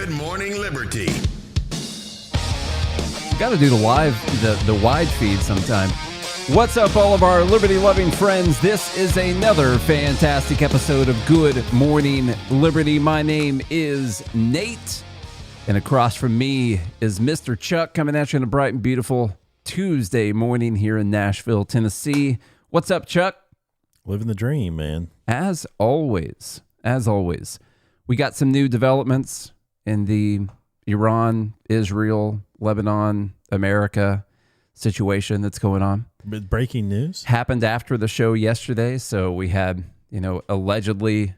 Good Morning Liberty. Got to do the wide feed sometime. What's up, all of our liberty-loving friends? This is another fantastic episode of Good Morning Liberty. My name is Nate, and across from me is Mr. Chuck, coming at you on a bright and beautiful Tuesday morning here in Nashville, Tennessee. What's up, Chuck? Living the dream, man. As always, we got some new developments in the Iran-Israel-Lebanon, America situation that's going on. Breaking news? Happened after the show yesterday. So we had, allegedly,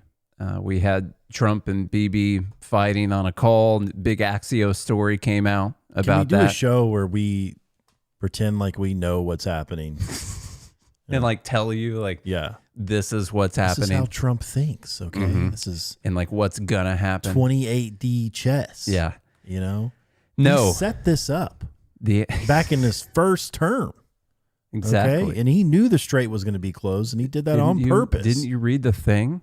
we had Trump and Bibi fighting on a call. Big Axios story came out about that. Can we do a show where we pretend like we know what's happening? And tell you, yeah, this is what's happening. This is how Trump thinks, okay? Mm-hmm. This is... And what's gonna happen. 28D chess. Yeah. No. He set this up back in his first term. Exactly. Okay? And he knew the strait was going to be closed, and he did that on purpose. Didn't you read the thing?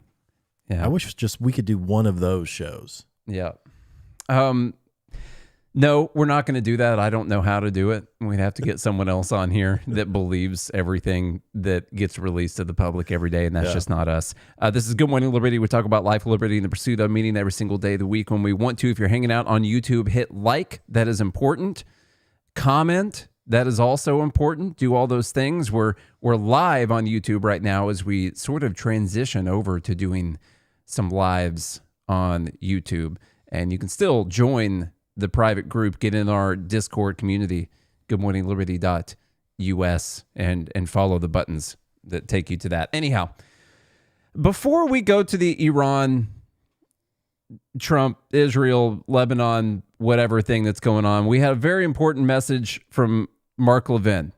Yeah. I wish we could do one of those shows. Yeah. No, we're not going to do that. I don't know how to do it. We'd have to get someone else on here that believes everything that gets released to the public every day, and that's just not us. This is Good Morning Liberty. We talk about life, liberty, and the pursuit of meaning every single day of the week when we want to. If you're hanging out on YouTube, hit like. That is important. Comment. That is also important. Do all those things. We're live on YouTube right now as we sort of transition over to doing some lives on YouTube. And you can still join the private group, get in our Discord community, goodmorningliberty.us, and follow the buttons that take you to that. Anyhow, before we go to the Iran, Trump, Israel, Lebanon, whatever thing that's going on, we had a very important message from Mark Levin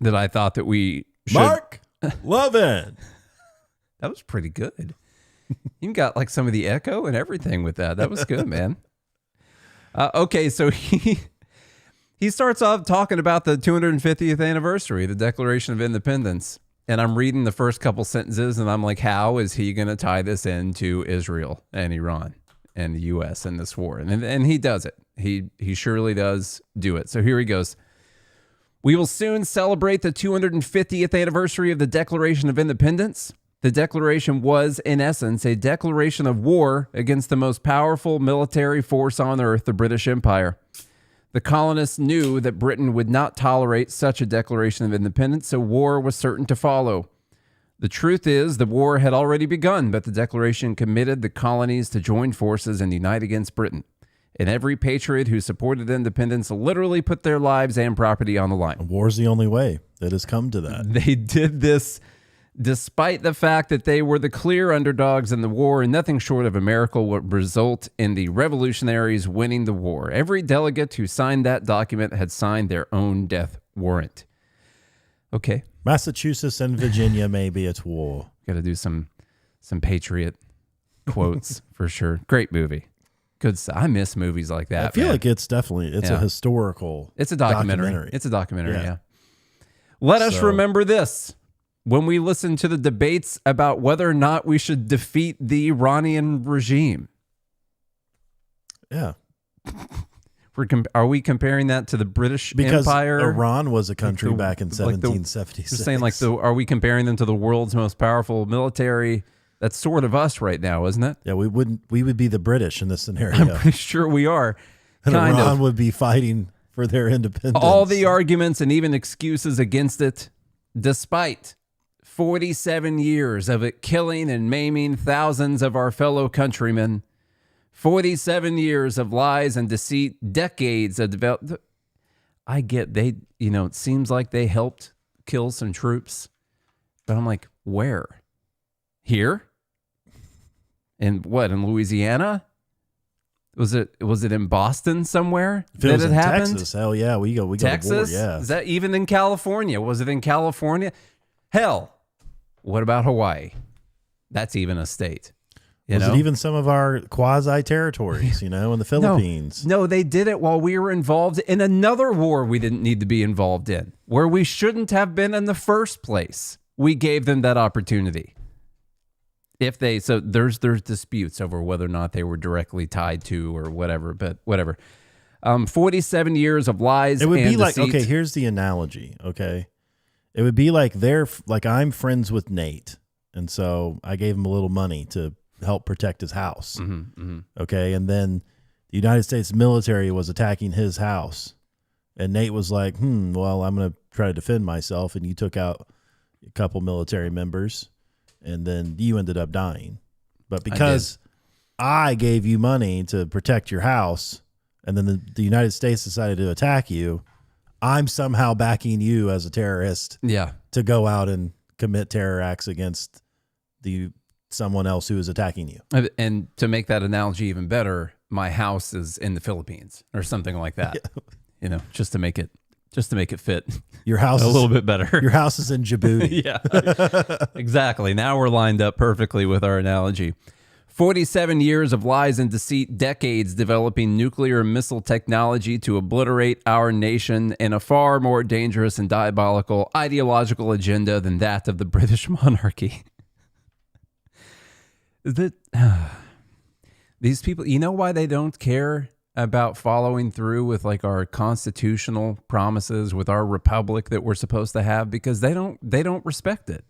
that I thought that we should... Mark Levin! That was pretty good. You got some of the echo and everything with that. That was good, man. Okay, so he starts off talking about the 250th anniversary, the Declaration of Independence. And I'm reading the first couple sentences, and I'm like, how is he going to tie this into Israel and Iran and the U.S. in this war? And he does it. He surely does do it. So here he goes. We will soon celebrate the 250th anniversary of the Declaration of Independence. The Declaration was, in essence, a declaration of war against the most powerful military force on earth, the British Empire. The colonists knew that Britain would not tolerate such a declaration of independence, so war was certain to follow. The truth is, the war had already begun, but the Declaration committed the colonies to join forces and unite against Britain. And every patriot who supported independence literally put their lives and property on the line. War's the only way that has come to that. They did this despite the fact that they were the clear underdogs in the war, and nothing short of a miracle would result in the revolutionaries winning the war. Every delegate who signed that document had signed their own death warrant. Okay. Massachusetts and Virginia may be at war. Got to do some patriot quotes for sure. Great movie. Good stuff. I miss movies like that. I feel like it's definitely, a historical. It's a documentary. It's a documentary, yeah. Let us remember this. When we listen to the debates about whether or not we should defeat the Iranian regime. Yeah. Are we comparing that to the British Empire? Because Iran was a country back in 1776. Just saying, are we comparing them to the world's most powerful military? That's sort of us right now, isn't it? Yeah, we would be the British in this scenario. I'm pretty sure we are. And Iran would be fighting for their independence. All the arguments and even excuses against it, despite 47 years of it killing and maiming thousands of our fellow countrymen, 47 years of lies and deceit, decades of development. I get it seems like they helped kill some troops, but I'm like, where? Here? In Louisiana? Was it in Boston somewhere that it happened? Texas. Hell yeah, we go Texas? To war, yeah. Is that even in California? Was it in California? Hell, what about Hawaii? That's even a state. Was it even some of our quasi-territories, in the Philippines? No, they did it while we were involved in another war we didn't need to be involved in, where we shouldn't have been in the first place. We gave them that opportunity. If they, so there's disputes over whether or not they were directly tied to or whatever, but whatever. 47 years of lies. It would and be like, deceit. okay, here's the analogy. Okay. It would be like I'm friends with Nate. And so I gave him a little money to help protect his house. Okay. And then the United States military was attacking his house. And Nate was like, well, I'm going to try to defend myself. And you took out a couple military members. And then you ended up dying. But because I gave you money to protect your house, and then the United States decided to attack you, I'm somehow backing you as a terrorist to go out and commit terror acts against someone else who is attacking you. And to make that analogy even better, my house is in the Philippines or something like that. You know, just to make it fit. Your house a little bit better. Your house is in Djibouti. Yeah, exactly. Now we're lined up perfectly with our analogy. 47 years of lies and deceit, decades developing nuclear missile technology to obliterate our nation in a far more dangerous and diabolical ideological agenda than that of the British monarchy. These people, you know why they don't care about following through with like our constitutional promises, with our republic that we're supposed to have? Because they don't respect it.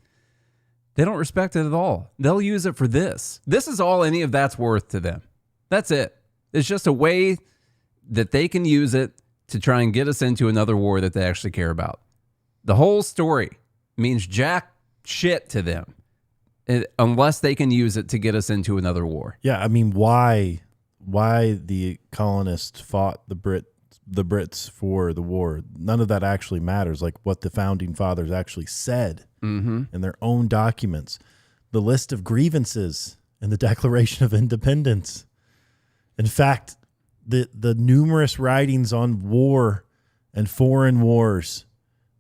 They don't respect it at all. They'll use it for this. This is all any of that's worth to them. That's it. It's just a way that they can use it to try and get us into another war that they actually care about. The whole story means jack shit to them unless they can use it to get us into another war. Yeah, I mean, why the colonists fought the Brits for the war? None of that actually matters. Like what the founding fathers actually said in their own documents, the list of grievances in the Declaration of Independence. In fact, the numerous writings on war and foreign wars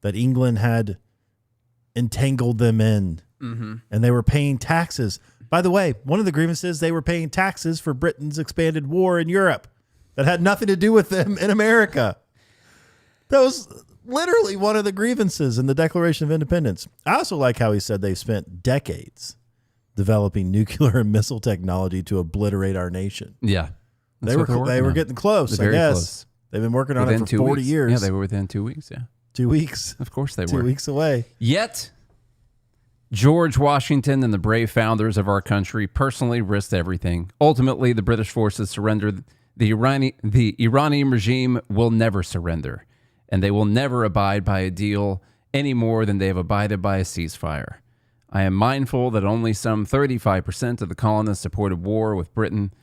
that England had entangled them in, and they were paying taxes. By the way, one of the grievances, they were paying taxes for Britain's expanded war in Europe that had nothing to do with them in America. That was literally one of the grievances in the Declaration of Independence. I also like how he said they've spent decades developing nuclear and missile technology to obliterate our nation. Yeah. They were getting close, I guess. Close. They've been working on it for 40 years. Yeah, they were within 2 weeks, yeah. 2 weeks. Of course they were. 2 weeks away. Yet, George Washington and the brave founders of our country personally risked everything. Ultimately, the British forces surrendered. The Iranian regime will never surrender, and they will never abide by a deal any more than they have abided by a ceasefire. I am mindful that only some 35% of the colonists supported war with Britain.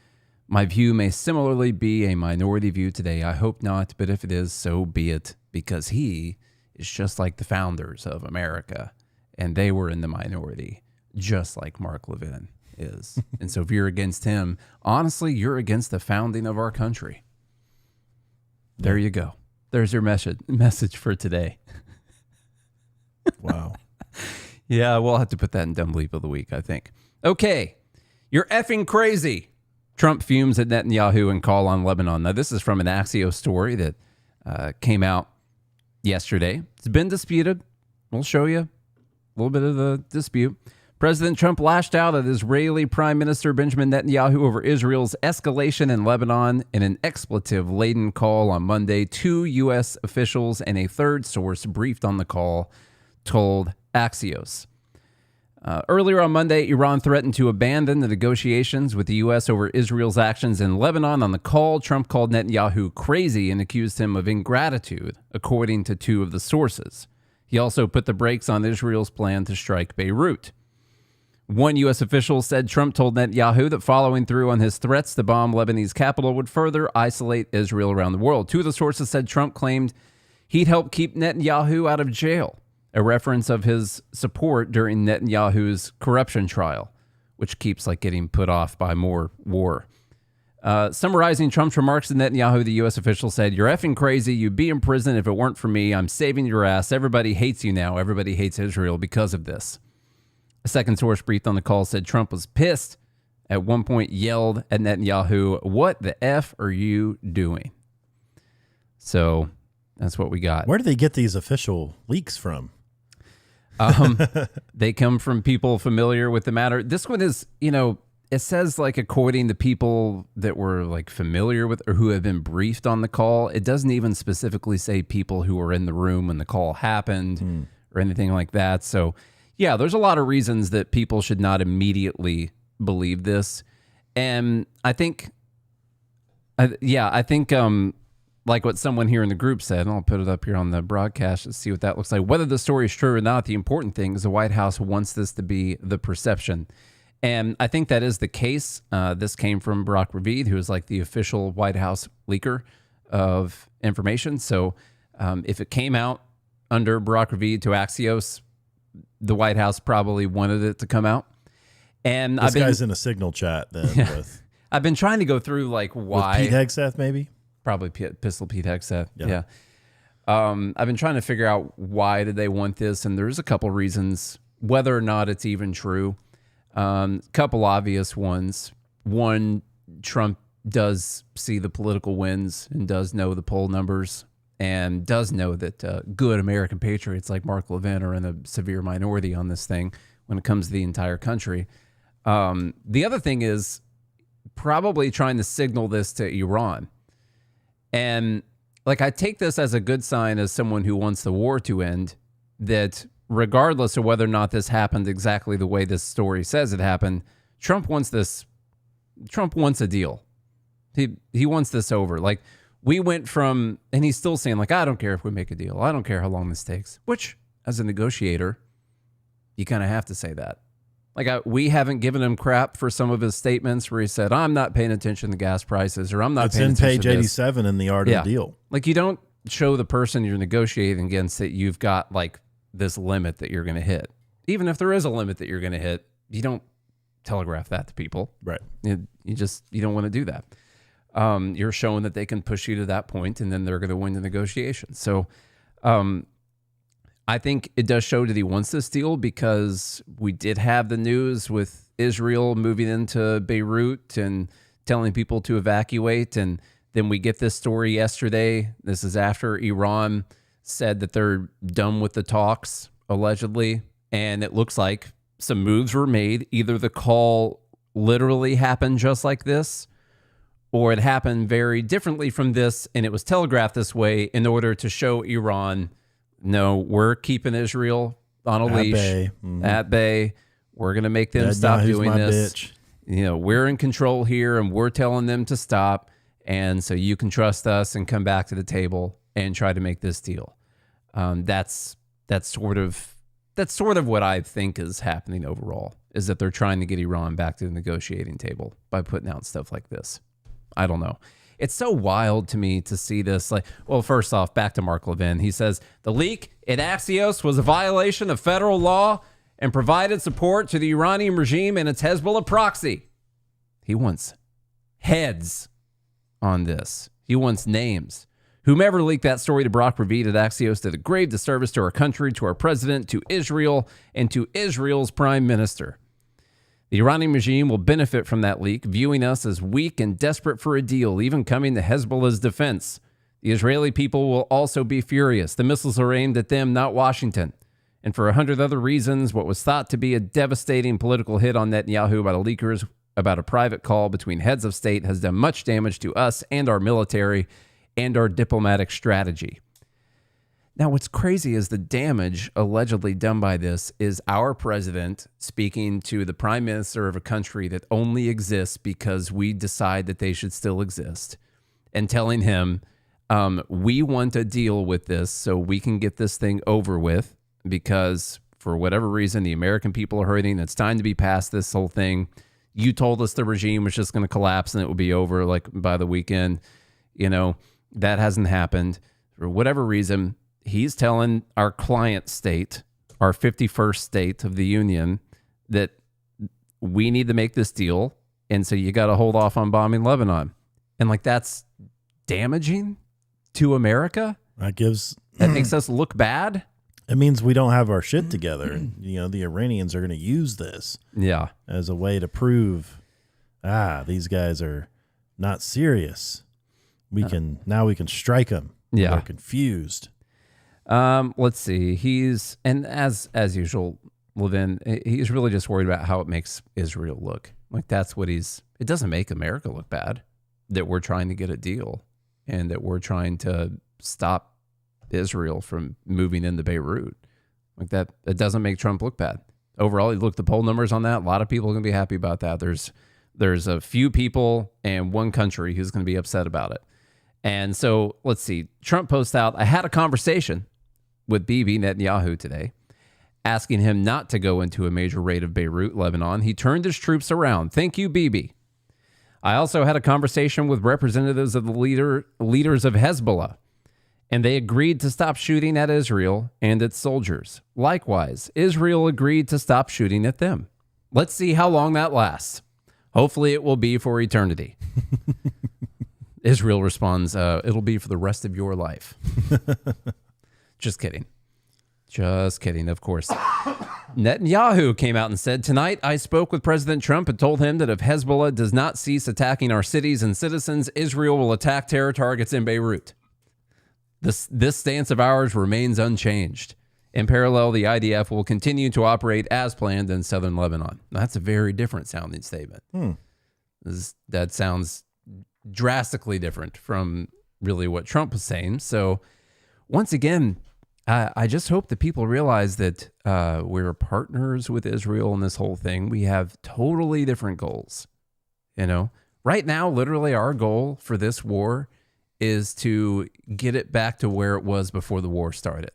My view may similarly be a minority view today. I hope not, but if it is, so be it, because he is just like the founders of America, and they were in the minority, just like Mark Levin is. And so if you're against him, honestly, you're against the founding of our country. There you go. There's your message for today. Wow. Yeah, we'll have to put that in Dumb Bleep of the Week, I think. Okay. You're effing crazy. Trump fumes at Netanyahu and call on Lebanon. Now, this is from an Axios story that came out yesterday. It's been disputed. We'll show you a little bit of the dispute. President Trump lashed out at Israeli Prime Minister Benjamin Netanyahu over Israel's escalation in Lebanon in an expletive-laden call on Monday. 2 U.S. officials and a third source briefed on the call told Axios. Earlier on Monday, Iran threatened to abandon the negotiations with the U.S. over Israel's actions in Lebanon. On the call, Trump called Netanyahu crazy and accused him of ingratitude, according to 2 of the sources. He also put the brakes on Israel's plan to strike Beirut. 1 U.S. official said Trump told Netanyahu that following through on his threats to bomb Lebanese capital would further isolate Israel around the world. 2 of the sources said Trump claimed he'd help keep Netanyahu out of jail, a reference of his support during Netanyahu's corruption trial, which keeps getting put off by more war. Summarizing Trump's remarks to Netanyahu, the U.S. official said, "You're effing crazy. You'd be in prison if it weren't for me. I'm saving your ass. Everybody hates you now. Everybody hates Israel because of this." A second source briefed on the call said Trump was pissed. At one point yelled at Netanyahu, "What the F are you doing?" So that's what we got. Where do they get these official leaks from? They come from people familiar with the matter. This one is, it says like according to people that were like familiar with or who have been briefed on the call. It doesn't even specifically say people who were in the room when the call happened or anything like that. So yeah, there's a lot of reasons that people should not immediately believe this. And I think like what someone here in the group said, and I'll put it up here on the broadcast to see what that looks like. Whether the story is true or not, the important thing is the White House wants this to be the perception. And I think that is the case. This came from Barack Ravid, who is like the official White House leaker of information. So if it came out under Barack Ravid to Axios, the White House probably wanted it to come out. And this guy's in a signal chat then. Yeah, with, I've been trying to go through like why. With Pete Hegseth, maybe? Probably Pistol Pete Hegseth. Yeah. I've been trying to figure out why did they want this, and there's a couple reasons, whether or not it's even true. Couple obvious ones. One, Trump does see the political wins and does know the poll numbers and does know that good American patriots like Mark Levin are in a severe minority on this thing when it comes to the entire country. The other thing is probably trying to signal this to Iran. And like, I take this as a good sign as someone who wants the war to end, that regardless of whether or not this happened exactly the way this story says it happened, Trump wants this. Trump wants a deal. He wants this over. Like, we went from, and he's still saying like, I don't care if we make a deal. I don't care how long this takes, which as a negotiator, you kind of have to say that. Like, we haven't given him crap for some of his statements where he said, I'm not paying attention to gas prices, or I'm not paying attention to this. It's in page 87 in the Art of the Deal. Like, you don't show the person you're negotiating against that you've got like this limit that you're going to hit. Even if there is a limit that you're going to hit, you don't telegraph that to people. Right. You don't want to do that. You're showing that they can push you to that point, and then they're going to win the negotiation. So, I think it does show that he wants this deal, because we did have the news with Israel moving into Beirut and telling people to evacuate. And then we get this story yesterday. This is after Iran said that they're done with the talks, allegedly. And it looks like some moves were made. Either the call literally happened just like this, or it happened very differently from this, and it was telegraphed this way in order to show Iran, no, we're keeping Israel on a leash, at bay. We're going to make them stop doing this. Bitch. We're in control here, and we're telling them to stop. And so you can trust us and come back to the table and try to make this deal. That's sort of what I think is happening overall, is that they're trying to get Iran back to the negotiating table by putting out stuff like this. I don't know. It's so wild to me to see this. Like, well, first off, back to Mark Levin. He says the leak at Axios was a violation of federal law and provided support to the Iranian regime and its Hezbollah proxy. He wants heads on this. He wants names. Whomever leaked that story to Barack Ravid at Axios did a grave disservice to our country, to our president, to Israel, and to Israel's prime minister. The Iranian regime will benefit from that leak, viewing us as weak and desperate for a deal, even coming to Hezbollah's defense. The Israeli people will also be furious. The missiles are aimed at them, not Washington. And for 100 other reasons, what was thought to be a devastating political hit on Netanyahu by the leakers about a private call between heads of state has done much damage to us and our military and our diplomatic strategy. Now, what's crazy is the damage allegedly done by this is our president speaking to the prime minister of a country that only exists because we decide that they should still exist, and telling him, we want to deal with this so we can get this thing over with, because for whatever reason, the American people are hurting. It's time to be past this whole thing. You told us the regime was just going to collapse and it would be over like by the weekend. That hasn't happened. For whatever reason, he's telling our client state, our 51st state of the union, that we need to make this deal. And so you got to hold off on bombing Lebanon. And like, that's damaging to America. That makes us look bad. It means we don't have our shit together. The Iranians are going to use this as a way to prove, these guys are not serious. We can strike them. Yeah. They're confused. Let's see. And as usual, Levin, he's really just worried about how it makes Israel look. Like that's what it doesn't make America look bad that we're trying to get a deal and that we're trying to stop Israel from moving into Beirut. Like that, it doesn't make Trump look bad. Overall, you look at the poll numbers on that, a lot of people are going to be happy about that. There's a few people and one country who's going to be upset about it. And so let's see. Trump posts out, I had a conversation with Bibi Netanyahu today, asking him not to go into a major raid of Beirut, Lebanon. He turned his troops around. Thank you, Bibi. I also had a conversation with representatives of the leaders of Hezbollah, and they agreed to stop shooting at Israel and its soldiers. Likewise, Israel agreed to stop shooting at them. Let's see how long that lasts. Hopefully it will be for eternity. Israel responds, it'll be for the rest of your life. Just kidding. Just kidding, of course. Netanyahu came out and said, tonight I spoke with President Trump and told him that if Hezbollah does not cease attacking our cities and citizens, Israel will attack terror targets in Beirut. This stance of ours remains unchanged. In parallel, the IDF will continue to operate as planned in southern Lebanon. That's a very different sounding statement. That sounds drastically different from really what Trump was saying. So once again, I just hope that people realize that we're partners with Israel in this whole thing. We have totally different goals. You know, right now, literally our goal for this war is to get it back to where it was before the war started.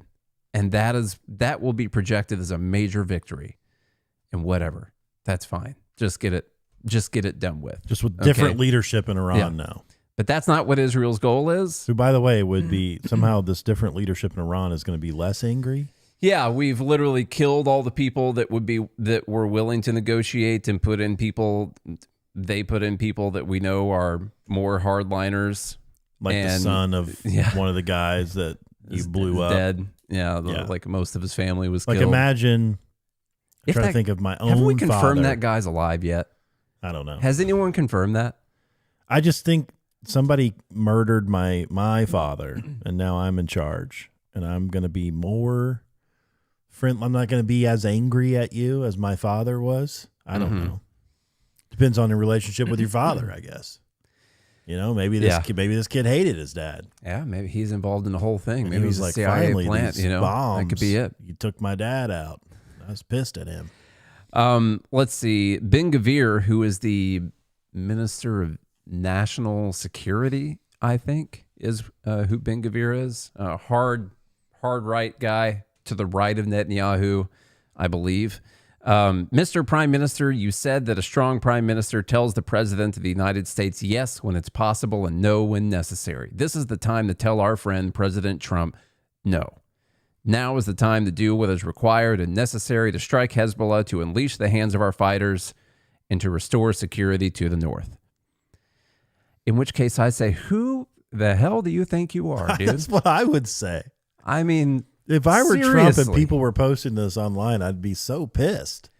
And that will be projected as a major victory. And whatever, that's fine. Just get it done with. Just with different leadership in Iran now. But that's not what Israel's goal is. Who, by the way, would be somehow this different leadership in Iran is going to be less angry. Yeah, we've literally killed all the people that were willing to negotiate and put in people. They put in people that we know are more hardliners, like the son of one of the guys that you blew up. Dead. Yeah, like most of his family was like killed. Imagine. I'm trying to think of my own. Have we confirmed father. that guy's alive yet? I don't know. Has anyone confirmed that? I just think somebody murdered my father, and now I'm in charge, and I'm going to be more friendly. I'm not going to be as angry at you as my father was. I don't know. Depends on the relationship with your father, I guess. You know, maybe this kid hated his dad. Yeah, maybe he's involved in the whole thing. And maybe he was he's like, a CIA finally, plant. these You know, bombs, that could be it. You took my dad out. I was pissed at him. Let's see. Ben Gvir, who is the Minister of National Security, I think, is who Ben Gvir is. Hard right guy to the right of Netanyahu, I believe. Mr. Prime Minister, you said that a strong prime minister tells the president of the United States yes when it's possible and no when necessary. This is the time to tell our friend President Trump no. Now is the time to do what is required and necessary to strike Hezbollah, to unleash the hands of our fighters, and to restore security to the north. In which case I say, who the hell do you think you are, dude? That's what I would say. I mean, if I were seriously. Trump and people were posting this online, I'd be so pissed.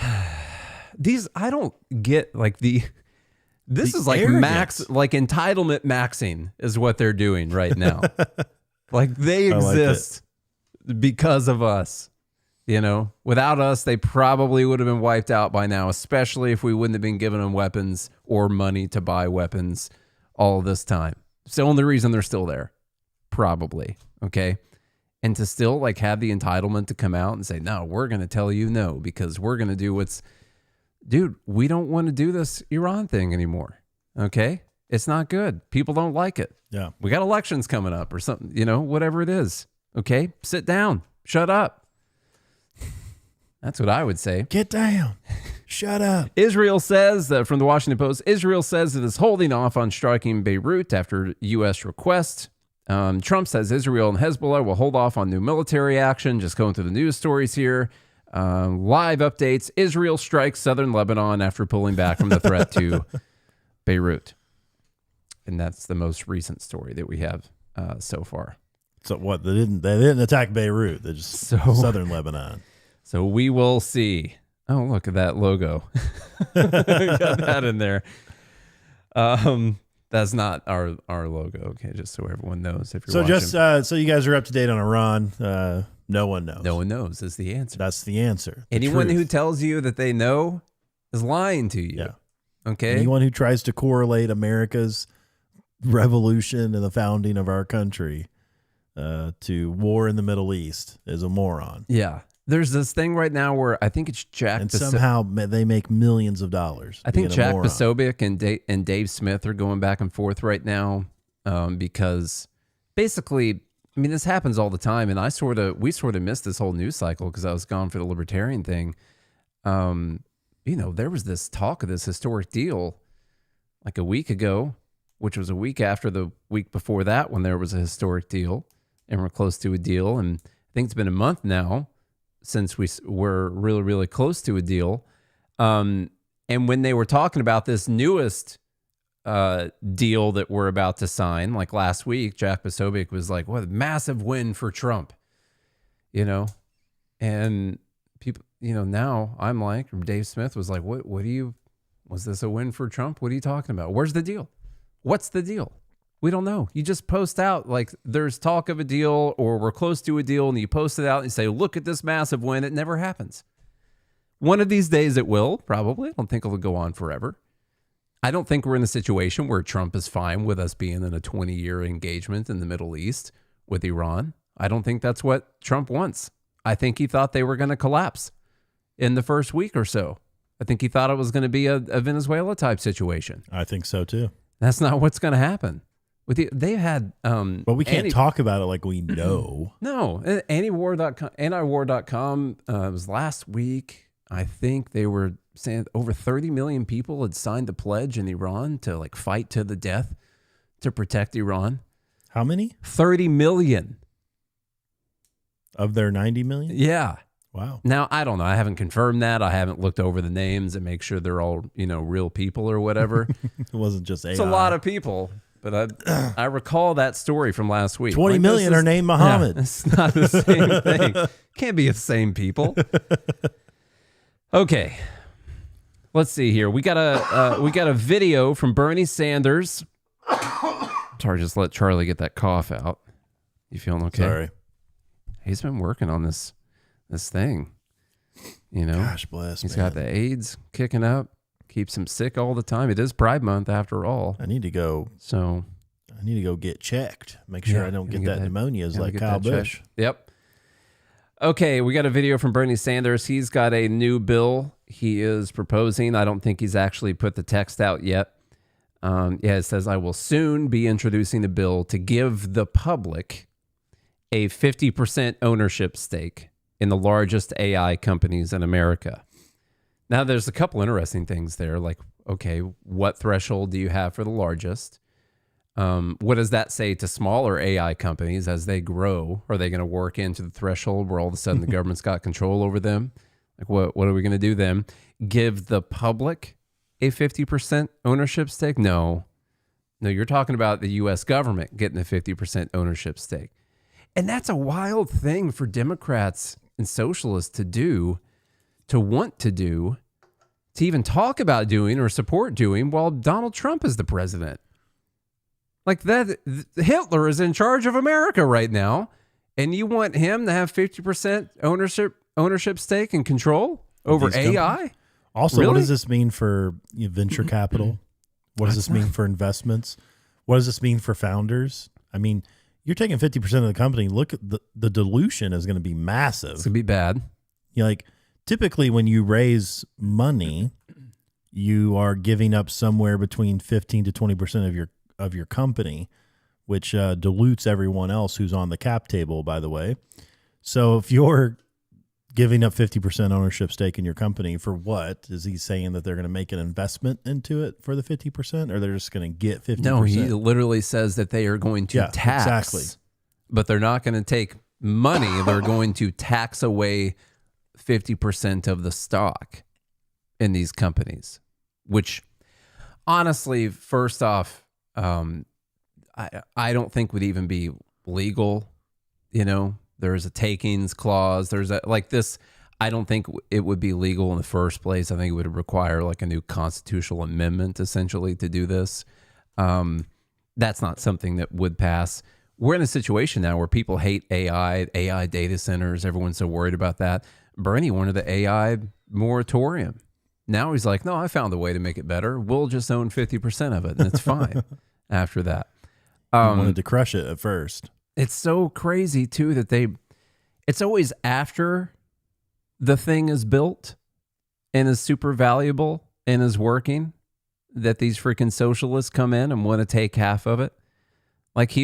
I don't get this is like arrogance. like entitlement maxing is what they're doing right now. Like they exist because of us. You know, without us, they probably would have been wiped out by now, especially if we wouldn't have been giving them weapons or money to buy weapons all this time. It's the only reason they're still there, probably. Okay. And to still like have the entitlement to come out and say, no, we're going to tell you no, because we're going to do dude, we don't want to do this Iran thing anymore. Okay. It's not good. People don't like it. Yeah. We got elections coming up or something, you know, whatever it is. Okay. Sit down. Shut up. That's what I would say. Get down. Shut up. Israel says, from the Washington Post, Israel says it is holding off on striking Beirut after U.S. request. Trump says Israel and Hezbollah will hold off on new military action. Just going through the news stories here. Live updates. Israel strikes southern Lebanon after pulling back from the threat to Beirut. And that's the most recent story that we have so far. So what? They didn't attack Beirut. They just southern Lebanon. So we will see. Oh, look at that logo. Got that in there. That's not our logo. Okay, just so everyone knows. If you're So watching. just so you guys are up to date on Iran, no one knows. No one knows is the answer. That's the answer. The Anyone who truth. tells you that they know is lying to you. Yeah. Okay. Anyone who tries to correlate America's revolution and the founding of our country to war in the Middle East is a moron. Yeah. There's this thing right now where I think it's Jack. And somehow they make millions of dollars. I think being a Jack moron. Posobiec and Dave Smith are going back and forth right now because basically, I mean, this happens all the time, and we sort of missed this whole news cycle because I was gone for the Libertarian thing. There was this talk of this historic deal like a week ago, which was a week after the week before that when there was a historic deal, and we're close to a deal, and I think it's been a month now since we're really, really close to a deal. And when they were talking about this newest deal that we're about to sign, like last week, Jack Posobiec was like, what a massive win for Trump, and people, now I'm like, Dave Smith was like, was this a win for Trump? What are you talking about? Where's the deal? What's the deal? We don't know. You just post out like there's talk of a deal or we're close to a deal, and you post it out and you say, look at this massive win. It never happens. One of these days it will, probably. I don't think it'll go on forever. I don't think we're in a situation where Trump is fine with us being in a 20-year engagement in the Middle East with Iran. I don't think that's what Trump wants. I think he thought they were going to collapse in the first week or so. I think he thought it was going to be a Venezuela type situation. I think so too. That's not what's going to happen. They had, but we can't talk about it like we know. No, antiwar.com. It was last week. I think they were saying over 30 million people had signed the pledge in Iran to like fight to the death to protect Iran. How many? 30 million of their 90 million. Yeah. Wow. Now, I don't know. I haven't confirmed that. I haven't looked over the names and make sure they're all, real people or whatever. It wasn't just AI. It's a lot of people, but I recall that story from last week. 20 million are named Muhammad. Yeah, it's not the same thing. Can't be the same people. Okay. Let's see here. We got a video from Bernie Sanders. Sorry, just let Charlie get that cough out. You feeling okay? Sorry. He's been working on this thing, Gosh bless. He's got the AIDS kicking up, keeps him sick all the time. It is Pride Month after all. I need to go get checked. Make sure I don't get that pneumonia like Kyle Busch. Yep. Okay, we got a video from Bernie Sanders. He's got a new bill he is proposing. I don't think he's actually put the text out yet. It says, I will soon be introducing a bill to give the public a 50% ownership stake in the largest AI companies in America. Now, there's a couple interesting things there. Like, okay, what threshold do you have for the largest? What does that say to smaller AI companies as they grow? Are they going to work into the threshold where all of a sudden the government's got control over them? Like, what are we going to do then? Give the public a 50% ownership stake? No, you're talking about the U.S. government getting a 50% ownership stake. And that's a wild thing for Democrats and socialists to do, to want to do, to even talk about doing or support doing while Donald Trump is the president. Like that, Hitler is in charge of America right now, and you want him to have 50% ownership stake and control over AI? Also, really? What does this mean for venture capital? What does this mean for investments? What does this mean for founders? I mean, you're taking 50% of the company. Look at the dilution is going to be massive. It's going to be bad. Typically when you raise money, you are giving up somewhere between 15 to 20% of your company, which dilutes everyone else who's on the cap table, by the way. So if you're giving up 50% ownership stake in your company, for what? Is he saying that they're going to make an investment into it for the 50%, or they're just going to get 50%? No, he literally says that they are going to tax. Exactly. But they're not going to take money. They're going to tax away 50% of the stock in these companies, which honestly, first off, I don't think would even be legal. There's a takings clause. There's this. I don't think it would be legal in the first place. I think it would require like a new constitutional amendment essentially to do this. That's not something that would pass. We're in a situation now where people hate AI data centers. Everyone's so worried about that. Bernie wanted the AI moratorium. Now he's like, no, I found a way to make it better. We'll just own 50% of it, and it's fine after that. He wanted to crush it at first. It's so crazy, too, that it's always after the thing is built and is super valuable and is working that these freaking socialists come in and want to take half of it. Like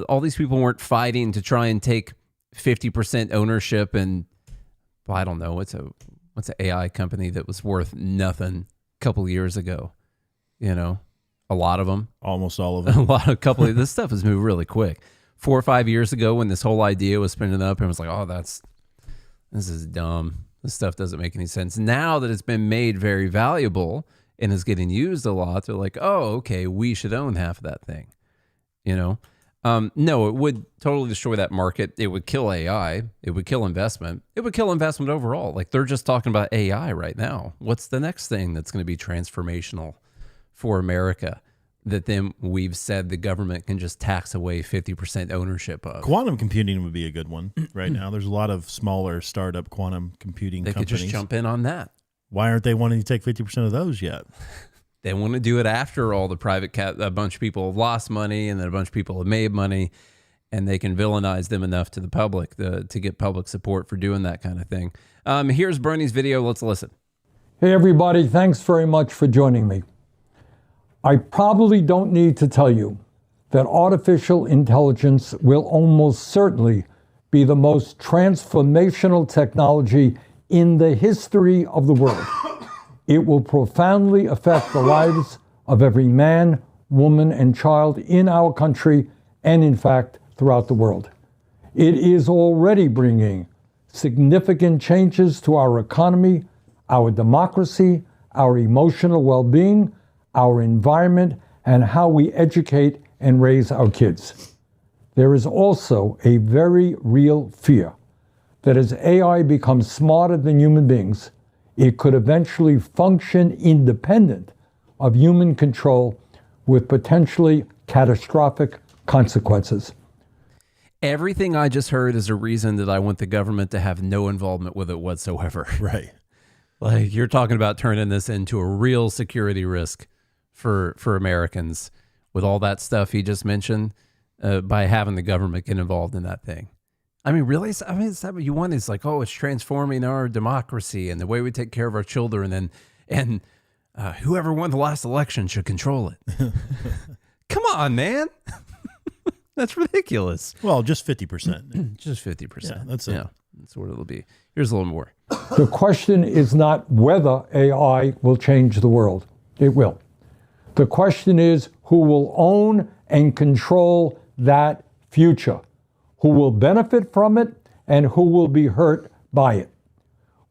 all these people weren't fighting to try and take 50% ownership and, well, I don't know, what's an AI company that was worth nothing a couple of years ago? You know, a lot of them. Almost all of them. This stuff has moved really quick. 4 or 5 years ago when this whole idea was spinning up, and was like, oh, this is dumb. This stuff doesn't make any sense. Now that it's been made very valuable and is getting used a lot, they're like, oh, okay, we should own half of that thing. You know? No, it would totally destroy that market. It would kill AI. It would kill investment. It would kill investment overall. Like, they're just talking about AI right now. What's the next thing that's going to be transformational for America that then we've said the government can just tax away 50% ownership of? Quantum computing would be a good one right now. There's a lot of smaller startup quantum computing companies. They could just jump in on that. Why aren't they wanting to take 50% of those yet? They want to do it after all the a bunch of people have lost money and then a bunch of people have made money, and they can villainize them enough to the public to get public support for doing that kind of thing. Here's Bernie's video. Let's listen. Hey, everybody. Thanks very much for joining me. I probably don't need to tell you that artificial intelligence will almost certainly be the most transformational technology in the history of the world. It will profoundly affect the lives of every man, woman, and child in our country and, in fact, throughout the world. It is already bringing significant changes to our economy, our democracy, our emotional well-being, our environment, and how we educate and raise our kids. There is also a very real fear that as AI becomes smarter than human beings, it could eventually function independent of human control with potentially catastrophic consequences. Everything I just heard is a reason that I want the government to have no involvement with it whatsoever. Right. Like, you're talking about turning this into a real security risk for Americans with all that stuff he just mentioned, by having the government get involved in that thing. I mean, really? Is that what you want? It's like, oh, it's transforming our democracy and the way we take care of our children, and whoever won the last election should control it. Come on, man. That's ridiculous. Well, just 50%. Just 50%. Yeah, that's it. Yeah, that's what it'll be. Here's a little more. The question is not whether AI will change the world. It will. The question is who will own and control that future, who will benefit from it, and who will be hurt by it.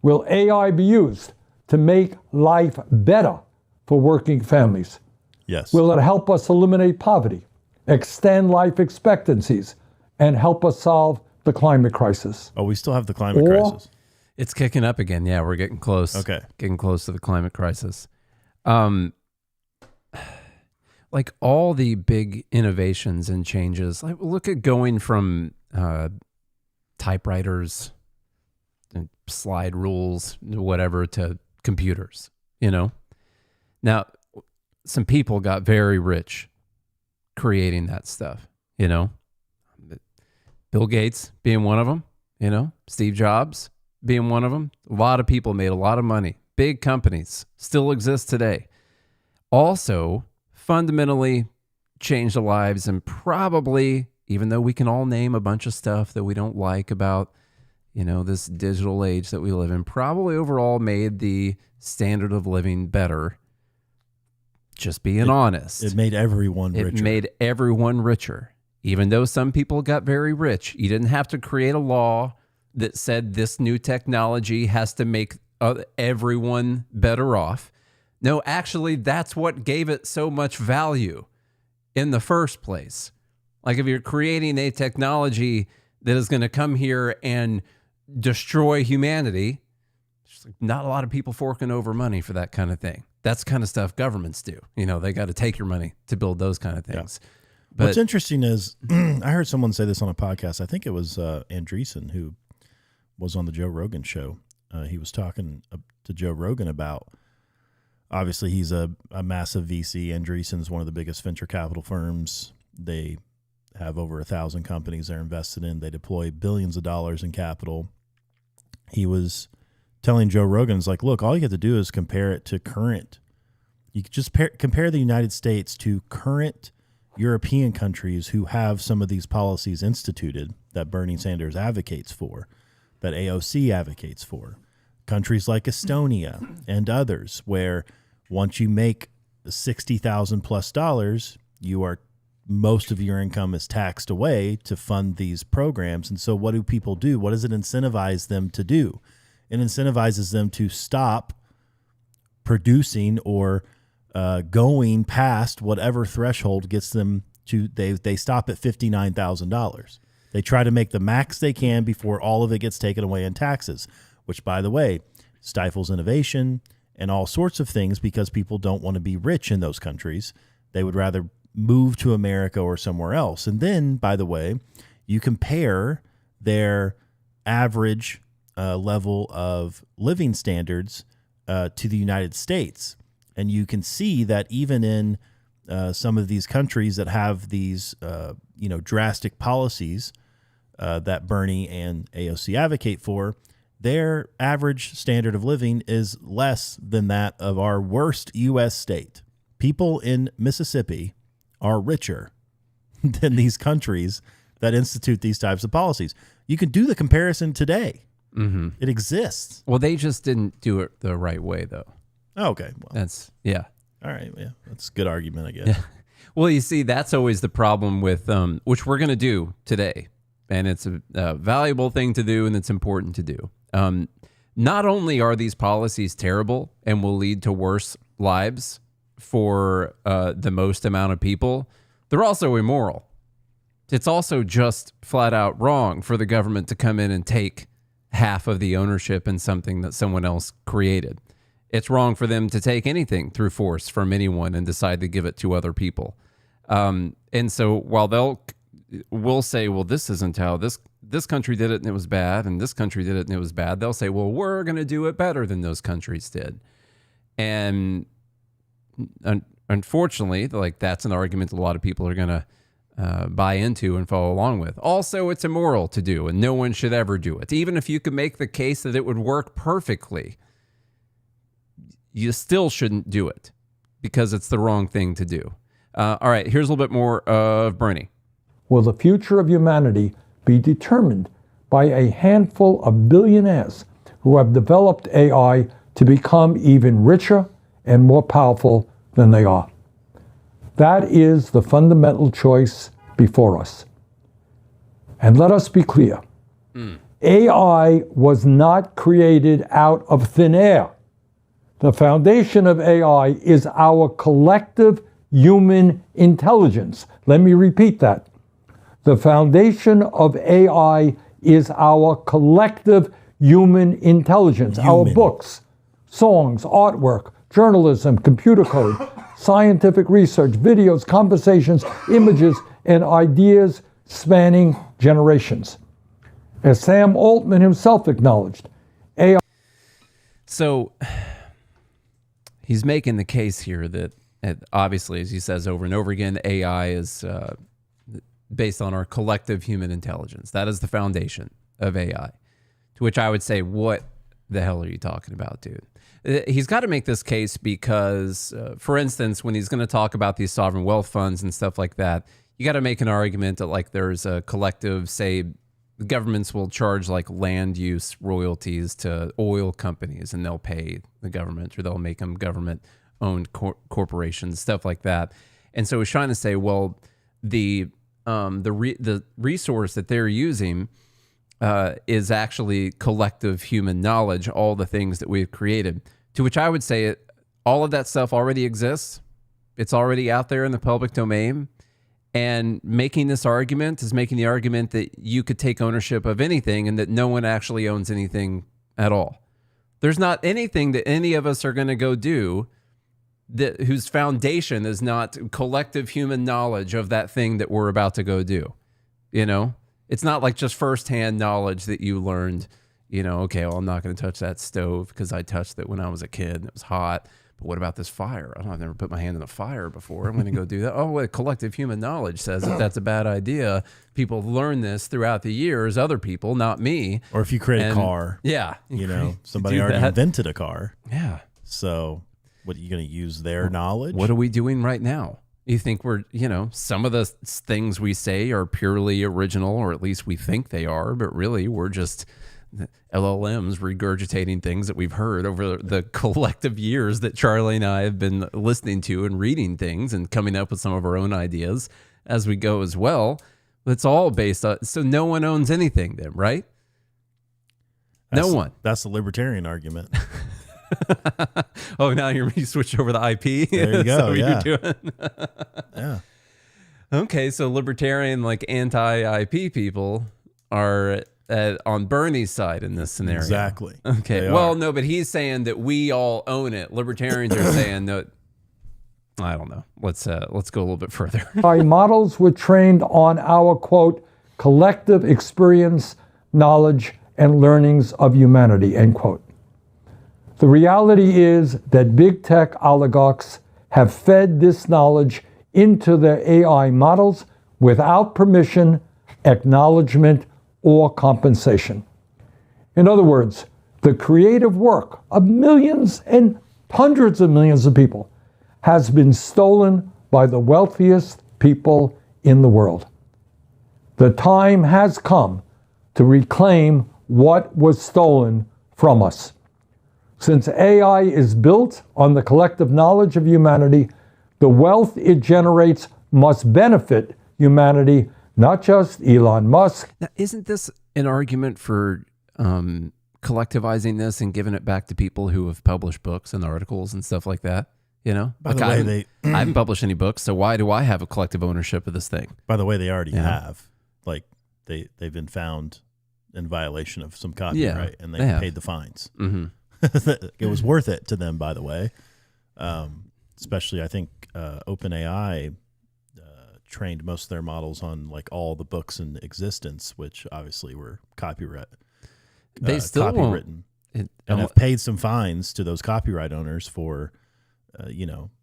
Will AI be used to make life better for working families? Yes. Will it help us eliminate poverty, extend life expectancies, and help us solve the climate crisis? Oh, we still have the climate crisis. It's kicking up again. Yeah, we're getting close. Okay. Getting close to the climate crisis. Like all the big innovations and changes, like look at going from typewriters and slide rules, whatever, to computers, you know? Now, some people got very rich creating that stuff, you know? Bill Gates being one of them, you know? Steve Jobs being one of them. A lot of people made a lot of money. Big companies still exist today. Also, fundamentally changed the lives and probably, even though we can all name a bunch of stuff that we don't like about, you know, this digital age that we live in, probably overall made the standard of living better. Just being honest. It made everyone richer. It made everyone richer. Even though some people got very rich, you didn't have to create a law that said this new technology has to make everyone better off. No, actually, that's what gave it so much value in the first place. Like if you're creating a technology that is going to come here and destroy humanity, there's not a lot of people forking over money for that kind of thing. That's the kind of stuff governments do. You know, they got to take your money to build those kind of things. Yeah. But what's interesting is I heard someone say this on a podcast. I think it was Andreessen, who was on the Joe Rogan show. He was talking to Joe Rogan about, obviously he's a massive VC. Andreessen's one of the biggest venture capital firms. They have over 1,000 companies they're invested in. They deploy billions of dollars in capital. He was telling Joe Rogan, it's like, look, all you have to do is compare it to current. You could just compare the United States to current European countries who have some of these policies instituted that Bernie Sanders advocates for, that AOC advocates for. Countries like Estonia and others, where once you make $60,000 plus, most of your income is taxed away to fund these programs. And so what do people do? What does it incentivize them to do? It incentivizes them to stop producing or going past whatever threshold gets them to, they stop at $59,000. They try to make the max they can before all of it gets taken away in taxes, which, by the way, stifles innovation and all sorts of things because people don't want to be rich in those countries. They would rather move to America or somewhere else. And then, by the way, you compare their average level of living standards to the United States. And you can see that even in some of these countries that have these, drastic policies that Bernie and AOC advocate for, their average standard of living is less than that of our worst U.S. state. People in Mississippi are richer than these countries that institute these types of policies. You can do the comparison today. Mm-hmm. It exists. Well, they just didn't do it the right way, though. Oh, okay. Well, that's, yeah. All right. Yeah. That's a good argument, I guess. Yeah. Well, you see, that's always the problem with, which we're going to do today. And it's a valuable thing to do, and it's important to do. Not only are these policies terrible and will lead to worse lives for the most amount of people, they're also immoral. It's also just flat out wrong for the government to come in and take half of the ownership in something that someone else created. It's wrong for them to take anything through force from anyone and decide to give it to other people. And so while we'll say, well, this isn't how this country did it and it was bad, and this country did it and it was bad, they'll say, well, we're going to do it better than those countries did. And unfortunately, like, that's an argument a lot of people are going to buy into and follow along with. Also, it's immoral to do, and no one should ever do it. Even if you could make the case that it would work perfectly, you still shouldn't do it because it's the wrong thing to do. All right, here's a little bit more of Bernie. Will the future of humanity be determined by a handful of billionaires who have developed AI to become even richer and more powerful than they are? That is the fundamental choice before us. And let us be clear. AI was not created out of thin air. The foundation of AI is our collective human intelligence. Let me repeat that. The foundation of AI is our collective human intelligence. Our books, songs, artwork, journalism, computer code, scientific research, videos, conversations, images, and ideas spanning generations. As Sam Altman himself acknowledged, AI... So he's making the case here that, obviously, as he says over and over again, AI is based on our collective human intelligence. That is the foundation of AI. To which I would say, what the hell are you talking about, dude? He's got to make this case because, for instance, when he's going to talk about these sovereign wealth funds and stuff like that, you got to make an argument that, like, there's a collective, say, the governments will charge like land use royalties to oil companies, and they'll pay the government, or they'll make them government-owned corporations, stuff like that. And so he's trying to say, well, the resource that they're using is actually collective human knowledge, all the things that we've created. To which I would say all of that stuff already exists. It's already out there in the public domain. And making this argument is making the argument that you could take ownership of anything and that no one actually owns anything at all. There's not anything that any of us are going to go do whose foundation is not collective human knowledge of that thing that we're about to go do. You know, it's not like just firsthand knowledge that you learned, you know, okay, well, I'm not going to touch that stove because I touched it when I was a kid and it was hot. But what about this fire? I've never put my hand in a fire before. I'm going to go do that. Oh, well, collective human knowledge says that that's a bad idea. People have learned this throughout the years, other people, not me. Or if you create a car, yeah, you know, somebody already invented a car. Yeah. So what are you going to use their knowledge? What are we doing right now? You think we're, you know, some of the things we say are purely original, or at least we think they are, but really we're just LLMs regurgitating things that we've heard over the collective years that Charlie and I have been listening to and reading things and coming up with some of our own ideas as we go as well. It's all based on, so no one owns anything then, right? No one. That's the libertarian argument. Oh, now you switched over the IP. There you go. What yeah. you're doing. Yeah. Okay, so libertarian, like anti-IP people are on Bernie's side in this scenario. Exactly. Okay. Well, no, but he's saying that we all own it. Libertarians are saying that. I don't know. Let's go a little bit further. Our models were trained on our, quote, collective experience, knowledge, and learnings of humanity, end quote. The reality is that big tech oligarchs have fed this knowledge into their AI models without permission, acknowledgement, or compensation. In other words, the creative work of millions and hundreds of millions of people has been stolen by the wealthiest people in the world. The time has come to reclaim what was stolen from us. Since AI is built on the collective knowledge of humanity, the wealth it generates must benefit humanity, not just Elon Musk. Now, isn't this an argument for collectivizing this and giving it back to people who have published books and articles and stuff like that? You know, By the way, I haven't published any books, so why do I have a collective ownership of this thing? By the way, they already have. Like they've been found in violation of some copyright, and they paid the fines. Mm-hmm. It was worth it to them, by the way. Especially, I think OpenAI trained most of their models on like all the books in existence, which obviously were copyright. They still copywritten, and have paid some fines to those copyright owners for,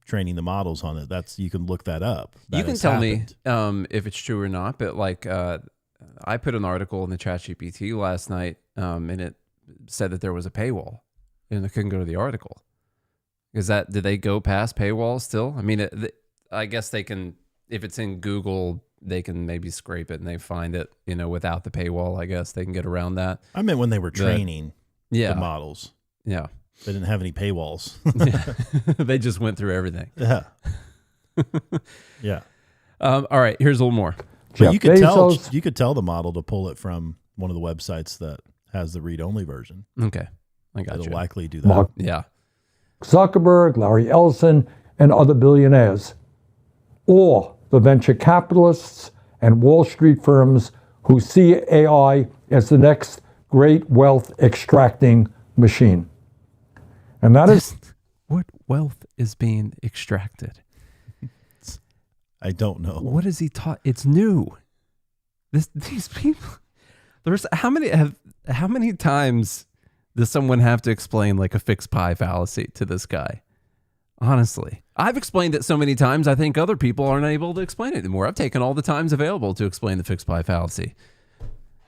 training the models on it. That's, you can look that up. You can tell me if it's true or not. But like, I put an article in the ChatGPT last night, and it said that there was a paywall, and I couldn't go to the article. Did they go past paywall still? I mean, I guess they can. If it's in Google, they can maybe scrape it and they find it, without the paywall. I guess they can get around that. I meant when they were training the models. Yeah. They didn't have any paywalls. They just went through everything. Yeah. Yeah. All right. Here's a little more. But you could tell the model to pull it from one of the websites that has the read-only version. Okay. I got you. It'll likely do that. Yeah. Zuckerberg, Larry Ellison, and other billionaires, or the venture capitalists and Wall Street firms who see AI as the next great wealth extracting machine. And that is what wealth is being extracted. I don't know. What is he taught? It's new. These people. How many times does someone have to explain like a fixed pi fallacy to this guy? Honestly, I've explained it so many times, I think other people aren't able to explain it anymore. I've taken all the times available to explain the fixed pi fallacy.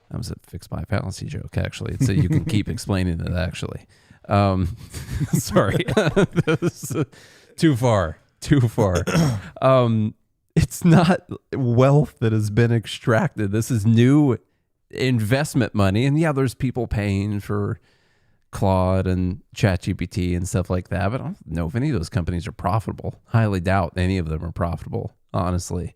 That was a fixed pi fallacy joke, actually. So you can keep explaining it, actually. Sorry. That was too far. It's not wealth that has been extracted. This is new investment money. And yeah, there's people paying for Claude and ChatGPT and stuff like that, but I don't know if any of those companies are profitable. Highly doubt any of them are profitable, honestly.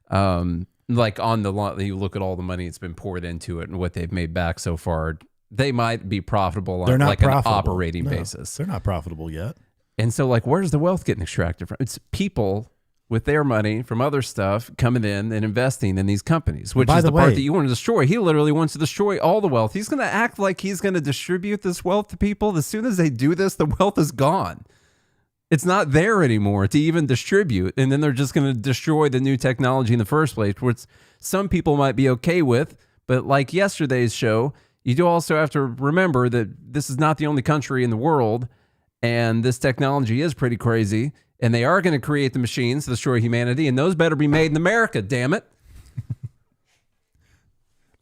Like on the line, you look at all the money that's been poured into it and what they've made back so far. They might be profitable on like an operating basis. They're not profitable yet. And so, like, where's the wealth getting extracted from? It's people with their money from other stuff coming in and investing in these companies, which is the part that you want to destroy. He literally wants to destroy all the wealth. He's going to act like he's going to distribute this wealth to people. As soon as they do this, the wealth is gone. It's not there anymore to even distribute. And then they're just going to destroy the new technology in the first place, which some people might be okay with. But like yesterday's show, you do also have to remember that this is not the only country in the world. And this technology is pretty crazy. And they are going to create the machines to destroy humanity. And those better be made in America, damn it.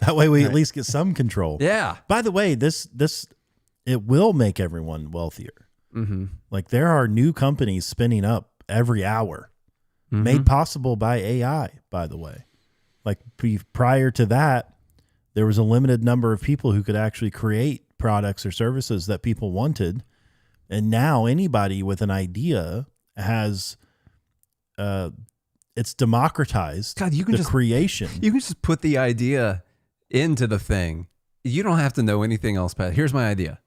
That way we at least get some control. Yeah. By the way, this it will make everyone wealthier. Mm-hmm. Like there are new companies spinning up every hour, made possible by AI, by the way. Like prior to that, there was a limited number of people who could actually create products or services that people wanted. And now anybody with an idea has, it's democratized. God, you can creation. You can just put the idea into the thing. You don't have to know anything else, Pat. Here's my idea.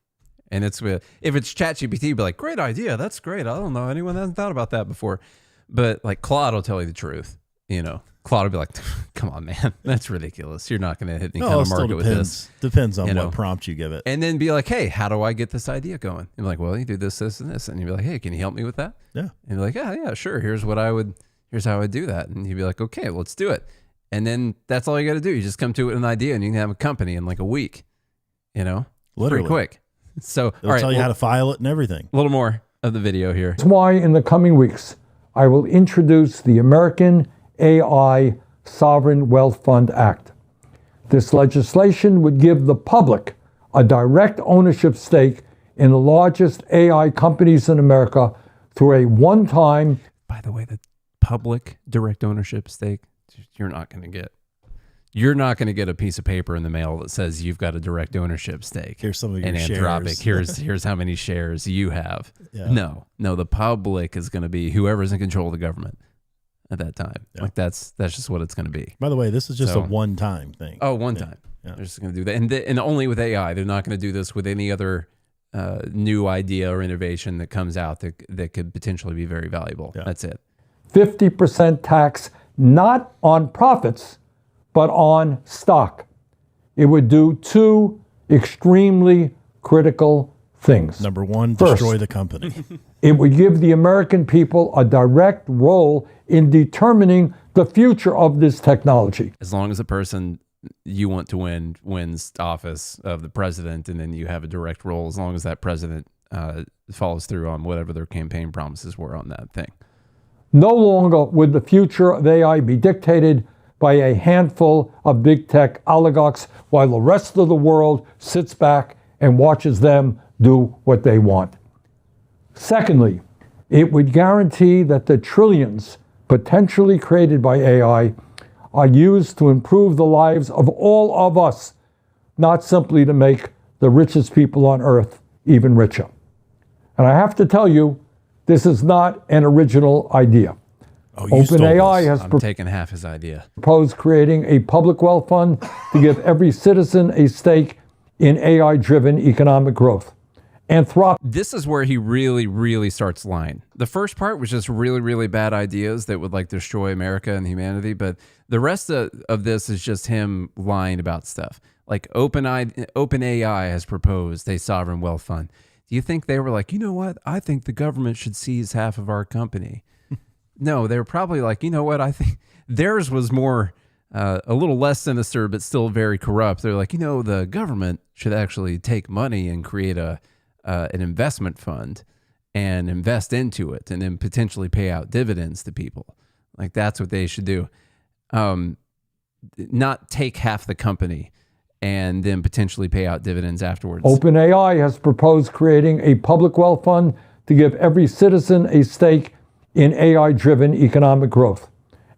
And it's if it's ChatGPT, you'd be like, great idea. That's great. I don't know anyone that hasn't thought about that before. But like Claude will tell you the truth. You know, Claude will be like, come on, man. That's ridiculous. You're not going to hit any kind of market with this. Depends on what prompt you give it. And then be like, hey, how do I get this idea going? And be like, well, you do this, this, and this. And you'd be like, hey, can you help me with that? Yeah. And you're like, yeah, sure. Here's how I would do that. And you'd be like, okay, let's do it. And then that's all you got to do. You just come to it with an idea and you can have a company in like a week, you know, literally pretty quick. So it'll tell you how to file it and everything. A little more of the video here. That's why in the coming weeks, I will introduce the American AI Sovereign Wealth Fund Act. This legislation would give the public a direct ownership stake in the largest AI companies in America through a one-time... By the way, the public direct ownership stake, you're not going to get a piece of paper in the mail that says you've got a direct ownership stake. Here's some of your Anthropic. shares. Here's how many shares you have. Yeah. No, the public is going to be whoever's in control of the government at that time. Yeah. Like that's just what it's going to be. By the way, this is just a one-time thing. Oh, one time. Yeah. They're just going to do that. And only with AI. They're not going to do this with any other new idea or innovation that comes out that could potentially be very valuable. Yeah. That's it. 50% tax, not on profits, but on stock. It would do two extremely critical things. Number one, First, destroy the company. It would give the American people a direct role in determining the future of this technology. As long as the person you want to win wins office of the president, and then you have a direct role, as long as that president follows through on whatever their campaign promises were on that thing. No longer would the future of AI be dictated by a handful of big tech oligarchs while the rest of the world sits back and watches them do what they want. Secondly, it would guarantee that the trillions potentially created by AI are used to improve the lives of all of us, not simply to make the richest people on earth even richer. And I have to tell you, this is not an original idea. OpenAI has I'm taking half his idea. Proposed creating a public wealth fund to give every citizen a stake in AI-driven economic growth. This is where he really, really starts lying. The first part was just really, really bad ideas that would like destroy America and humanity. But the rest of this is just him lying about stuff. Like OpenAI has proposed a sovereign wealth fund. Do you think they were like, you know what? I think the government should seize half of our company. No, they were probably like, you know what? I think theirs was more, a little less sinister, but still very corrupt. They're like, you know, the government should actually take money and create an investment fund and invest into it and then potentially pay out dividends to people. Like that's what they should do. Not take half the company and then potentially pay out dividends afterwards. OpenAI has proposed creating a public wealth fund to give every citizen a stake in AI-driven economic growth.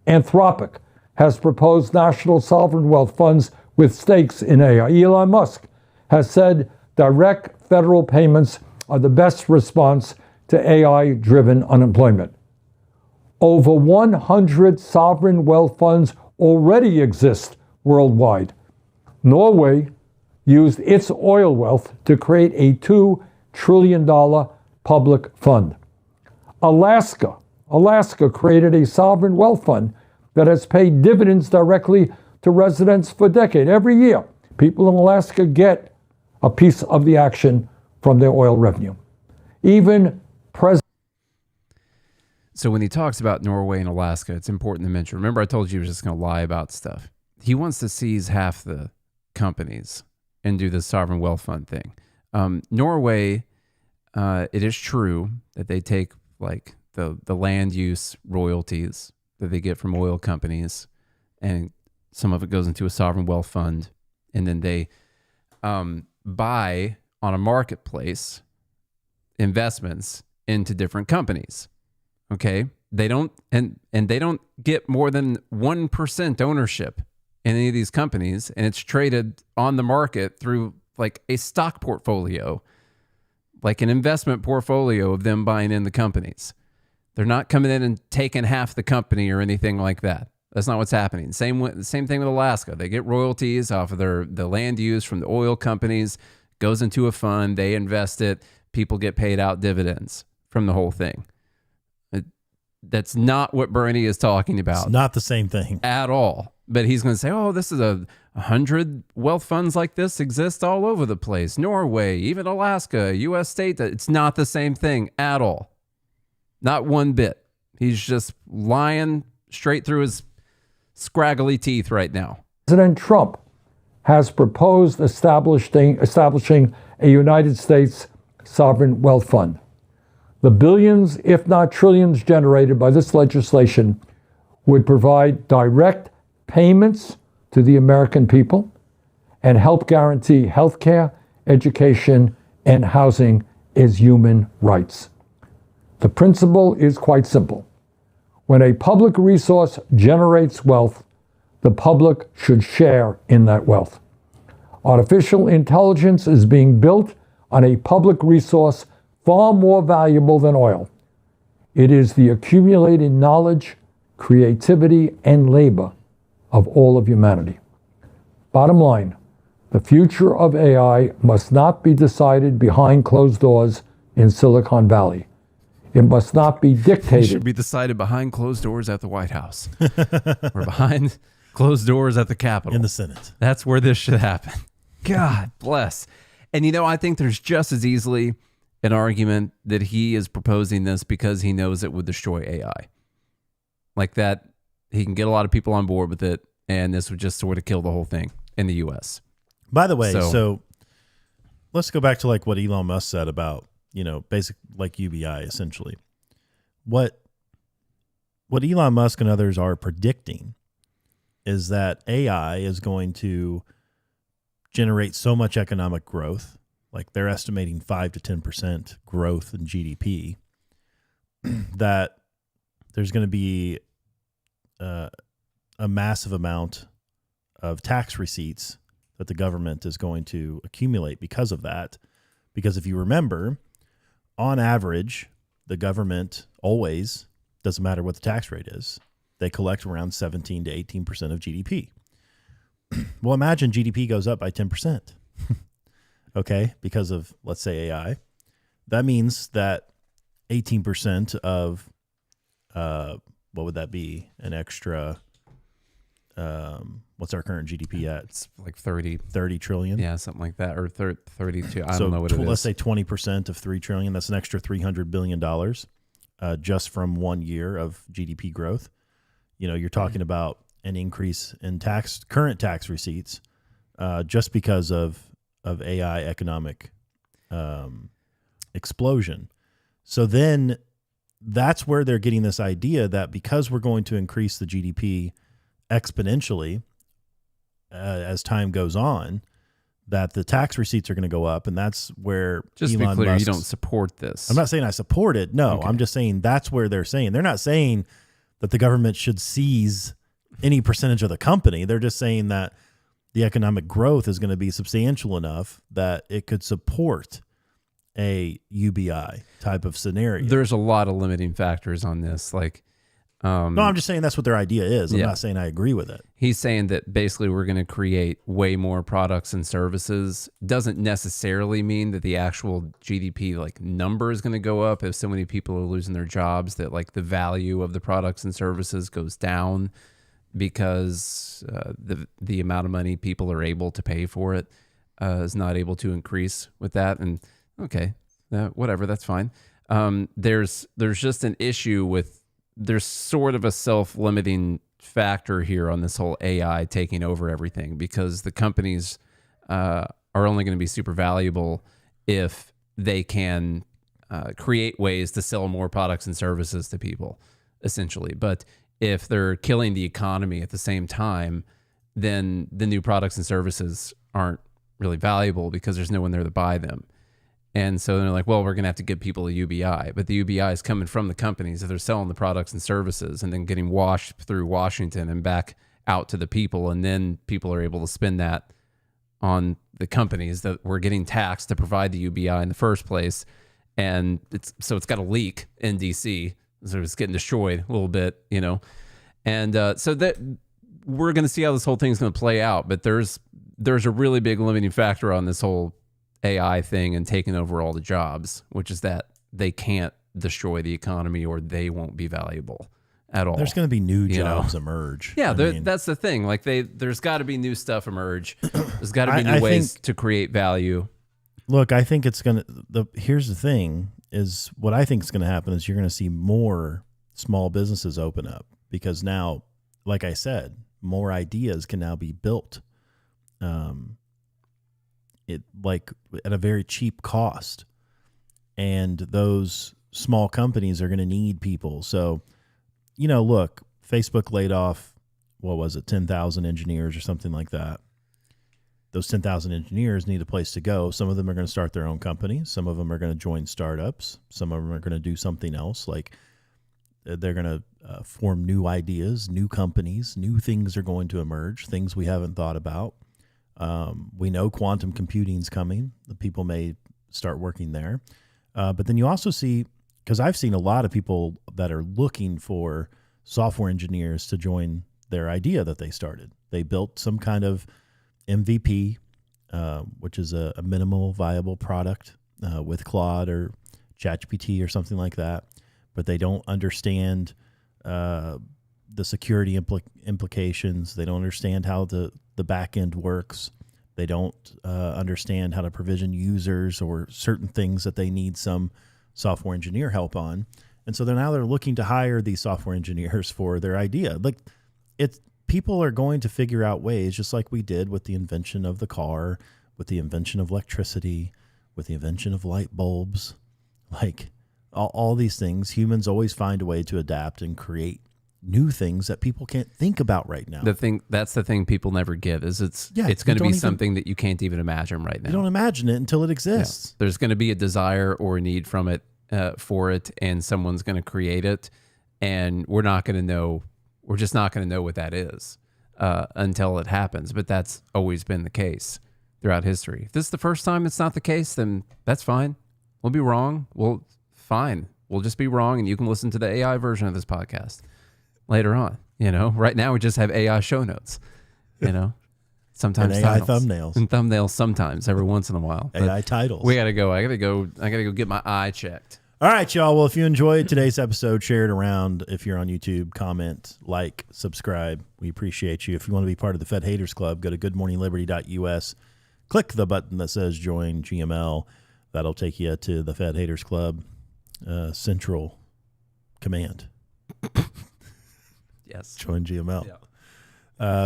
Anthropic has proposed national sovereign wealth funds with stakes in AI. Elon Musk has said direct federal payments are the best response to AI-driven unemployment. Over 100 sovereign wealth funds already exist worldwide. Norway used its oil wealth to create a $2 trillion public fund. Alaska created a sovereign wealth fund that has paid dividends directly to residents for decades. Every year, people in Alaska get a piece of the action from their oil revenue. Even So when he talks about Norway and Alaska, it's important to mention. Remember, I told you he was just going to lie about stuff. He wants to seize half the companies and do the sovereign wealth fund thing. Norway, it is true that they take like the land use royalties that they get from oil companies, and some of it goes into a sovereign wealth fund, and then they buy on a marketplace investments into different companies. Okay, they don't and they don't get more than 1% ownership in any of these companies, and it's traded on the market through like a stock portfolio, like an investment portfolio of them buying in the companies. They're not coming in and taking half the company or anything like that. That's not what's happening. Same thing with Alaska. They get royalties off of the land use from the oil companies, goes into a fund, they invest it, people get paid out dividends from the whole thing. That's not what Bernie is talking about. It's not the same thing at all. But he's going to say, oh, this is 100 wealth funds like this exist all over the place. Norway, even Alaska, U.S. state. It's not the same thing at all. Not one bit. He's just lying straight through his scraggly teeth right now. President Trump has proposed establishing a United States sovereign wealth fund. The billions, if not trillions, generated by this legislation would provide direct payments to the American people and help guarantee health care, education, and housing as human rights. The principle is quite simple. When a public resource generates wealth, the public should share in that wealth. Artificial intelligence is being built on a public resource far more valuable than oil. It is the accumulated knowledge, creativity, and labor of all of humanity. Bottom line, the future of AI must not be decided behind closed doors in Silicon Valley. It must not be dictated. It should be decided behind closed doors at the White House or behind closed doors at the Capitol. in the Senate. That's where this should happen. God bless. And I think there's just as easily an argument that he is proposing this because he knows it would destroy AI. Like that, he can get a lot of people on board with it, and this would just sort of kill the whole thing in the U.S. By the way, so let's go back to like what Elon Musk said about, basic like UBI essentially. What Elon Musk and others are predicting is that AI is going to generate so much economic growth, like they're estimating 5 to 10% growth in GDP, that there's going to be a massive amount of tax receipts that the government is going to accumulate because of that. Because if you remember, on average, the government always, doesn't matter what the tax rate is, they collect around 17 to 18% of GDP. Well, imagine GDP goes up by 10%, okay, because of, let's say, AI. That means that 18% of, what would that be? An extra, what's our current GDP at? It's like 30 trillion. Yeah, something like that, or 32. I don't know what it is. Let's say 20% of 3 trillion. That's an extra $300 billion just from 1 year of GDP growth. You're talking about an increase in current tax receipts just because of AI economic explosion. So then that's where they're getting this idea that because we're going to increase the GDP exponentially as time goes on, that the tax receipts are going to go up, and that's where just Elon to be clear, Musk's, you don't support this. I'm not saying I support it. No, okay. I'm just saying that's where they're saying. They're not saying that the government should seize any percentage of the company. They're just saying that the economic growth is going to be substantial enough that it could support a UBI type of scenario. There's a lot of limiting factors on this. No, I'm just saying that's what their idea is. I'm not saying I agree with it. He's saying that basically we're going to create way more products and services. Doesn't necessarily mean that the actual GDP number is going to go up if so many people are losing their jobs, that the value of the products and services goes down because the amount of money people are able to pay for it is not able to increase with that. And okay, whatever, that's fine. There's just an issue with there's sort of a self-limiting factor here on this whole AI taking over everything, because the companies are only going to be super valuable if they can create ways to sell more products and services to people, essentially. But if they're killing the economy at the same time, then the new products and services aren't really valuable because there's no one there to buy them. And so they're like, well, we're going to have to give people a UBI. But the UBI is coming from the companies that they're selling the products and services and then getting washed through Washington and back out to the people. And then people are able to spend that on the companies that were getting taxed to provide the UBI in the first place. And it's got a leak in DC. So it's getting destroyed a little bit, you know. And so that we're going to see how this whole thing's going to play out. But there's a really big limiting factor on this whole AI thing and taking over all the jobs, which is that they can't destroy the economy or they won't be valuable at all. There's going to be new jobs emerge. Yeah, that's the thing. Like there's got to be new stuff emerge. There's got to be new ways to create value. Look, I think it's going to, here's the thing is what I think is going to happen is you're going to see more small businesses open up because now, like I said, more ideas can now be built. It like at a very cheap cost, and those small companies are going to need people. So, you know, look, Facebook laid off, what was it, 10,000 engineers or something like that. Those 10,000 engineers need a place to go. Some of them are going to start their own companies. Some of them are going to join startups. Some of them are going to do something else. Like they're going to form new ideas, new companies, new things are going to emerge, things we haven't thought about. We know quantum computing is coming. The people may start working there. But then you also see, because I've seen a lot of people that are looking for software engineers to join their idea that they started. They built some kind of MVP, which is a minimal viable product with Claude or ChatGPT or something like that. But they don't understand the security implications. They don't understand how the back end works. They don't understand how to provision users or certain things that they need some software engineer help on. And so they're looking to hire these software engineers for their idea. Like people are going to figure out ways, just like we did with the invention of the car, with the invention of electricity, with the invention of light bulbs, like all these things. Humans always find a way to adapt and create new things that people can't think about right now. That's the thing people never get is it's going to be something that you can't even imagine right now. You don't imagine it until it exists. Yeah. There's going to be a desire or a need from it for it, and someone's going to create it, and we're not going to know. We're just not going to know what that is until it happens. But that's always been the case throughout history. If this is the first time it's not the case, then that's fine. We'll be wrong. Well, fine. We'll just be wrong, and you can listen to the AI version of this podcast later on. You know, right now we just have AI show notes. You know, sometimes and AI thumbnails and thumbnails. Sometimes every once in a while. AI titles. We gotta go. I gotta go get my eye checked. All right, y'all. Well, if you enjoyed today's episode, share it around. If you're on YouTube, comment, like, subscribe. We appreciate you. If you want to be part of the Fed Haters Club, go to goodmorningliberty.us. Click the button that says Join GML. That'll take you to the Fed Haters Club Central Command. Yes. Join GML. Yeah.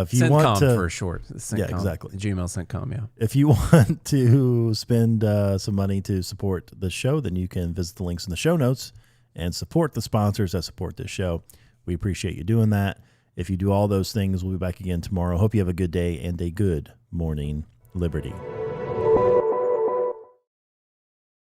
If you want to, for short. Yeah, exactly. Gmail CENTCOM, yeah. If you want to spend some money to support the show, then you can visit the links in the show notes and support the sponsors that support this show. We appreciate you doing that. If you do all those things, we'll be back again tomorrow. Hope you have a good day and a good morning, Liberty.